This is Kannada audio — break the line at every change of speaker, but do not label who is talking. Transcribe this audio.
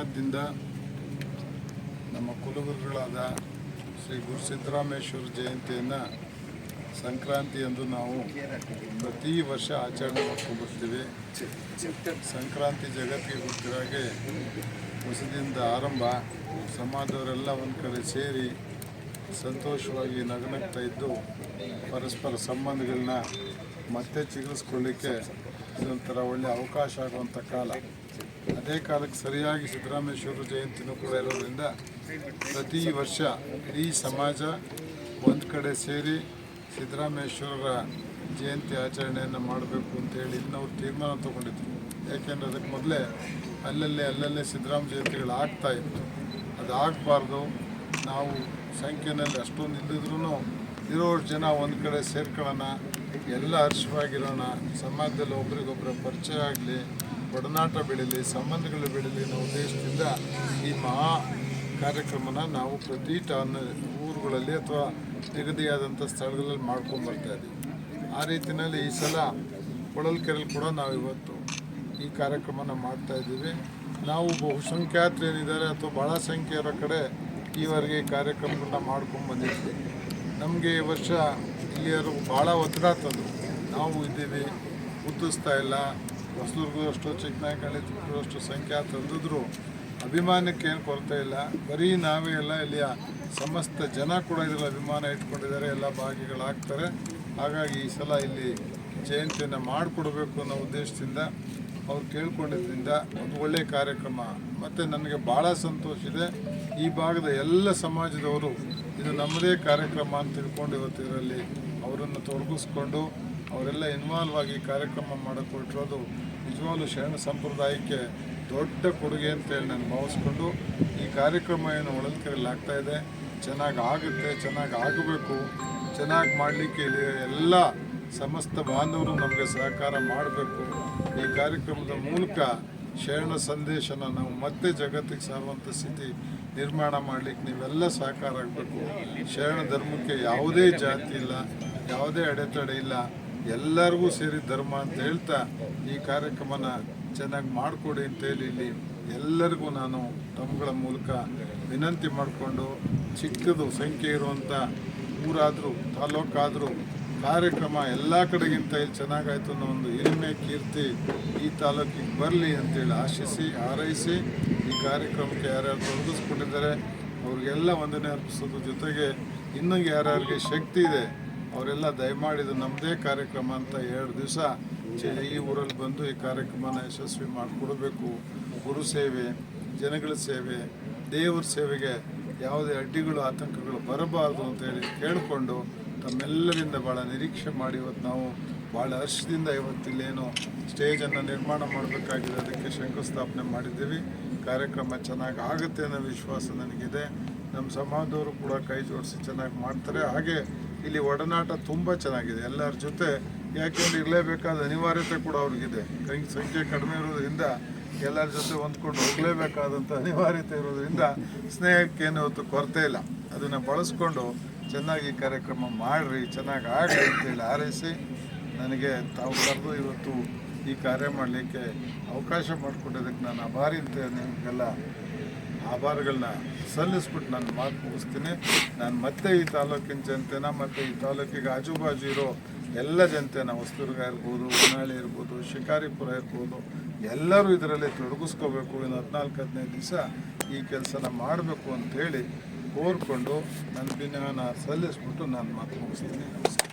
ಸಮಾಜದಿಂದ ನಮ್ಮ ಕುಲಗುರುಗಳಾದ ಶ್ರೀ ಗುರು ಸಿದ್ದರಾಮೇಶ್ವರ ಜಯಂತಿಯನ್ನು ಸಂಕ್ರಾಂತಿಯಂದು ನಾವು ಪ್ರತಿ ವರ್ಷ ಆಚರಣೆ ಮಾಡ್ಕೊಂಡ್ಬರ್ತೀವಿ. ಸಂಕ್ರಾಂತಿ ಜಗತ್ತಿಗೆ ಗೊತ್ತಿರೋ ಹಾಗೆ ಹೊಸದಿಂದ ಆರಂಭ, ಸಮಾಜದವರೆಲ್ಲ ಒಂದು ಕಡೆ ಸೇರಿ ಸಂತೋಷವಾಗಿ ನಗನಗ್ತಾ ಇದ್ದು ಪರಸ್ಪರ ಸಂಬಂಧಗಳನ್ನ ಮತ್ತೆ ಚಿಗುರಿಸ್ಕೊಳ್ಳಿಕ್ಕೆ ಇದೊಂಥರ ಒಳ್ಳೆಯ ಅವಕಾಶ ಆಗುವಂಥ ಕಾಲ. ಅದೇ ಕಾಲಕ್ಕೆ ಸರಿಯಾಗಿ ಸಿದ್ದರಾಮೇಶ್ವರ ಜಯಂತಿನೂ ಕೂಡ ಇರೋದ್ರಿಂದ ಪ್ರತಿ ವರ್ಷ ಇಡೀ ಸಮಾಜ ಒಂದು ಕಡೆ ಸೇರಿ ಸಿದ್ದರಾಮೇಶ್ವರರ ಜಯಂತಿ ಆಚರಣೆಯನ್ನು ಮಾಡಬೇಕು ಅಂತೇಳಿ ನಾವು ತೀರ್ಮಾನ ತೊಗೊಂಡಿದ್ವಿ. ಯಾಕೆಂದರೆ ಅದಕ್ಕೆ ಮೊದಲೇ ಅಲ್ಲಲ್ಲೇ ಸಿದ್ದರಾಮ ಜಯಂತಿಗಳು ಆಗ್ತಾಯಿತ್ತು. ಅದು ಆಗಬಾರ್ದು. ನಾವು ಸಂಖ್ಯೆಯಲ್ಲಿ ಅಷ್ಟೊಂದು ಇಲ್ಲದಿದ್ರೂ ಇರೋ ಜನ ಒಂದು ಕಡೆ ಸೇರ್ಕೊಳ್ಳೋಣ, ಎಲ್ಲ ಹರ್ಷವಾಗಿರೋಣ, ಸಮಾಜದಲ್ಲಿ ಒಬ್ರಿಗೊಬ್ಬರ ಪರಿಚಯ ಆಗಲಿ, ಒಡನಾಟ ಬೆಳೀಲಿ, ಸಂಬಂಧಗಳು ಬೆಳೀಲಿ ಅನ್ನೋ ಉದ್ದೇಶದಿಂದ ಈ ಮಹಾ ಕಾರ್ಯಕ್ರಮನ ನಾವು ಪ್ರತಿ ಊರುಗಳಲ್ಲಿ ಅಥವಾ ನಿಗದಿಯಾದಂಥ ಸ್ಥಳಗಳಲ್ಲಿ ಮಾಡ್ಕೊಂಡ್ಬರ್ತಾಯಿದ್ದೀವಿ. ಆ ರೀತಿಯಲ್ಲಿ ಈ ಸಲ ಹೊಳಲ್ಕೆರೆಯಲ್ಲಿ ಕೂಡ ನಾವು ಇವತ್ತು ಈ ಕಾರ್ಯಕ್ರಮನ ಮಾಡ್ತಾಯಿದ್ದೀವಿ. ನಾವು ಬಹುಸಂಖ್ಯಾತರು ಏನಿದ್ದಾರೆ ಅಥವಾ ಭಾಳ ಸಂಖ್ಯೆ ಇರೋ ಕಡೆ ಈವರೆಗೆ ಈ ಕಾರ್ಯಕ್ರಮಗಳನ್ನ ಮಾಡ್ಕೊಂಡು ಬಂದಿದ್ವಿ. ನಮಗೆ ಈ ವರ್ಷ ಇಲ್ಲಿಯರು ಭಾಳ ಒತ್ತಡ ತಂದು ನಾವು ಇದ್ದೀವಿ, ಗುರ್ತಿಸ್ತಾ ಇಲ್ಲ, ಹೊಸದುರ್ಗು ಅಷ್ಟು, ಚಿಕ್ಕನಾಯಕನಹಳ್ಳಿ ಅಷ್ಟು ಸಂಖ್ಯೆ ತಂದಿದ್ರು ಅಭಿಮಾನಕ್ಕೆ ಏನು ಕೊರತೆ ಇಲ್ಲ. ಬರೀ ನಾವೇ ಎಲ್ಲ ಇಲ್ಲಿಯ ಸಮಸ್ತ ಜನ ಕೂಡ ಇದರಲ್ಲಿ ಅಭಿಮಾನ ಇಟ್ಕೊಂಡಿದ್ದಾರೆ, ಎಲ್ಲ ಭಾಗಿಗಳಾಗ್ತಾರೆ. ಹಾಗಾಗಿ ಈ ಸಲ ಇಲ್ಲಿ ಜಯಂತಿಯನ್ನು ಮಾಡಿಕೊಡ್ಬೇಕು ಅನ್ನೋ ಉದ್ದೇಶದಿಂದ ಅವ್ರು ಕೇಳ್ಕೊಂಡಿದ್ದರಿಂದ ಒಂದು ಒಳ್ಳೆಯ ಕಾರ್ಯಕ್ರಮ. ಮತ್ತು ನನಗೆ ಭಾಳ ಸಂತೋಷ ಇದೆ, ಈ ಭಾಗದ ಎಲ್ಲ ಸಮಾಜದವರು ಇದು ನಮ್ಮದೇ ಕಾರ್ಯಕ್ರಮ ಅಂತ ತಿಳ್ಕೊಂಡು ಇವತ್ತು ಇದರಲ್ಲಿ ಅವರನ್ನು ತೊಡಗಿಸ್ಕೊಂಡು ಅವರೆಲ್ಲ ಇನ್ವಾಲ್ವ್ ಆಗಿ ಕಾರ್ಯಕ್ರಮ ಮಾಡಿಕೊಟ್ಟಿರೋದು ನಿಜವಾಗ್ಲೂ ಶರಣ ಸಂಪ್ರದಾಯಕ್ಕೆ ದೊಡ್ಡ ಕೊಡುಗೆ ಅಂತೇಳಿ ನಾನು ಭಾವಿಸ್ಕೊಂಡು ಈ ಕಾರ್ಯಕ್ರಮ ಏನು ಹೊಳಲ್ಕೆರೆಯಲ್ಲಿ ಆಗ್ತಾಯಿದೆ ಚೆನ್ನಾಗಿ ಆಗುತ್ತೆ, ಚೆನ್ನಾಗಿ ಆಗಬೇಕು. ಚೆನ್ನಾಗಿ ಮಾಡಲಿಕ್ಕೆ ಇಲ್ಲಿ ಎಲ್ಲ ಸಮಸ್ತ ಬಾಂಧವರು ನಮಗೆ ಸಹಕಾರ ಮಾಡಬೇಕು. ಈ ಕಾರ್ಯಕ್ರಮದ ಮೂಲಕ ಶರಣ ಸಂದೇಶನ ನಾವು ಮತ್ತೆ ಜಗತ್ತಿಗೆ ಸಾರುವಂಥ ಸ್ಥಿತಿ ನಿರ್ಮಾಣ ಮಾಡಲಿಕ್ಕೆ ನೀವೆಲ್ಲ ಸಹಕಾರ ಆಗಬೇಕು. ಶರಣ ಧರ್ಮಕ್ಕೆ ಯಾವುದೇ ಜಾತಿ ಇಲ್ಲ, ಯಾವುದೇ ಅಡೆತಡೆ ಇಲ್ಲ, ಎಲ್ಲರಿಗೂ ಸೇರಿ ಧರ್ಮ ಅಂತ ಹೇಳ್ತಾ ಈ ಕಾರ್ಯಕ್ರಮನ ಚೆನ್ನಾಗಿ ಮಾಡಿಕೊಡಿ ಅಂತೇಳಿ ಇಲ್ಲಿ ಎಲ್ಲರಿಗೂ ನಾನು ತಮ್ಮಗಳ ಮೂಲಕ ವಿನಂತಿ ಮಾಡಿಕೊಂಡು, ಚಿಕ್ಕದು ಸಂಖ್ಯೆ ಇರುವಂಥ ಊರಾದರೂ ತಾಲೂಕಾದರೂ ಕಾರ್ಯಕ್ರಮ ಎಲ್ಲ ಕಡೆಗಿಂತ ಇಲ್ಲಿ ಚೆನ್ನಾಗಾಯ್ತು ಅನ್ನೋ ಒಂದು ಹೆಮ್ಮೆ ಕೀರ್ತಿ ಈ ತಾಲೂಕಿಗೆ ಬರಲಿ ಅಂತೇಳಿ ಆಶಿಸಿ ಹಾರೈಸಿ ಈ ಕಾರ್ಯಕ್ರಮಕ್ಕೆ ಯಾರ್ಯಾರು ತೊಡಗಿಸ್ಕೊಂಡಿದ್ದಾರೆ ಅವ್ರಿಗೆಲ್ಲ ವಂದನೆ ಅರ್ಪಿಸೋದ್ರ ಜೊತೆಗೆ ಇನ್ನೂ ಯಾರ್ಯಾರಿಗೆ ಶಕ್ತಿ ಇದೆ ಅವರೆಲ್ಲ ದಯಮಾಡಿದು ನಮ್ಮದೇ ಕಾರ್ಯಕ್ರಮ ಅಂತ 2 ದಿವಸ ಈ ಊರಲ್ಲಿ ಬಂದು ಈ ಕಾರ್ಯಕ್ರಮನ ಯಶಸ್ವಿ ಮಾಡಿಕೊಡಬೇಕು. ಗುರು ಸೇವೆ, ಜನಗಳ ಸೇವೆ, ದೇವರ ಸೇವೆಗೆ ಯಾವುದೇ ಅಡ್ಡಿಗಳು ಆತಂಕಗಳು ಬರಬಾರ್ದು ಅಂತೇಳಿ ಕೇಳಿಕೊಂಡು ತಮ್ಮೆಲ್ಲರಿಂದ ಭಾಳ ನಿರೀಕ್ಷೆ ಮಾಡಿ ಇವತ್ತು ನಾವು ಭಾಳ ಹರ್ಷದಿಂದ ಇವತ್ತಿಲ್ಲೇನು ಸ್ಟೇಜನ್ನು ನಿರ್ಮಾಣ ಮಾಡಬೇಕಾಗಿದೆ, ಅದಕ್ಕೆ ಶಂಕುಸ್ಥಾಪನೆ ಮಾಡಿದ್ದೀವಿ. ಕಾರ್ಯಕ್ರಮ ಚೆನ್ನಾಗಿ ಆಗುತ್ತೆ ಅನ್ನೋ ವಿಶ್ವಾಸ ನನಗಿದೆ. ನಮ್ಮ ಸಮಾಜದವರು ಕೂಡ ಕೈ ಜೋಡಿಸಿ ಚೆನ್ನಾಗಿ ಮಾಡ್ತಾರೆ. ಹಾಗೆ ಇಲ್ಲಿ ಒಡನಾಟ ತುಂಬ ಚೆನ್ನಾಗಿದೆ ಎಲ್ಲರ ಜೊತೆ. ಯಾಕೆಂದರೆ ಇರಲೇಬೇಕಾದ ಅನಿವಾರ್ಯತೆ ಕೂಡ ಅವ್ರಿಗಿದೆ. ಸಂಖ್ಯೆ ಕಡಿಮೆ ಇರೋದ್ರಿಂದ ಎಲ್ಲರ ಜೊತೆ ಹೊಂದ್ಕೊಂಡು ಹೋಗಲೇಬೇಕಾದಂಥ ಅನಿವಾರ್ಯತೆ ಇರೋದ್ರಿಂದ ಸ್ನೇಹಕ್ಕೇನು ಇವತ್ತು ಕೊರತೆ ಇಲ್ಲ. ಅದನ್ನು ಬಳಸ್ಕೊಂಡು ಚೆನ್ನಾಗಿ ಕಾರ್ಯಕ್ರಮ ಮಾಡಿರಿ, ಚೆನ್ನಾಗಿ ಆಗಲಿ ಅಂತೇಳಿ ಹಾರೈಸಿ ನನಗೆ ತಾವು ಕರೆದು ಇವತ್ತು ಈ ಕಾರ್ಯ ಮಾಡಲಿಕ್ಕೆ ಅವಕಾಶ ಮಾಡಿಕೊಟ್ಟೋದಕ್ಕೆ ನಾನು ಆಭಾರಿ ಅಂತ ನಿಮಗೆಲ್ಲ ಆಭಾರಗಳನ್ನ ಸಲ್ಲಿಸ್ಬಿಟ್ಟು ನಾನು ಮಾತು ಮುಗಿಸ್ತೀನಿ. ನಾನು ಮತ್ತೆ ಈ ತಾಲೂಕಿನ ಜನತೆನ ಮತ್ತು ಈ ತಾಲೂಕಿಗೆ ಆಜುಬಾಜು ಇರೋ ಎಲ್ಲ ಜನತೆನ, ಹೊಸದುರ್ಗ ಇರ್ಬೋದು, ಹೊನ್ನಾಳಿ ಇರ್ಬೋದು, ಶಿಕಾರಿಪುರ ಇರ್ಬೋದು, ಎಲ್ಲರೂ ಇದರಲ್ಲಿ ತೊಡಗಿಸ್ಕೋಬೇಕು. ಇನ್ನು 14-15 ದಿವಸ ಈ ಕೆಲಸನ ಮಾಡಬೇಕು ಅಂಥೇಳಿ ಕೋರಿಕೊಂಡು ನನ್ನ ಭಿನ್ನಾನ ಸಲ್ಲಿಸ್ಬಿಟ್ಟು ನಾನು ಮಾತು ಮುಗಿಸ್ತೀನಿ. ನಮಸ್ಕಾರ.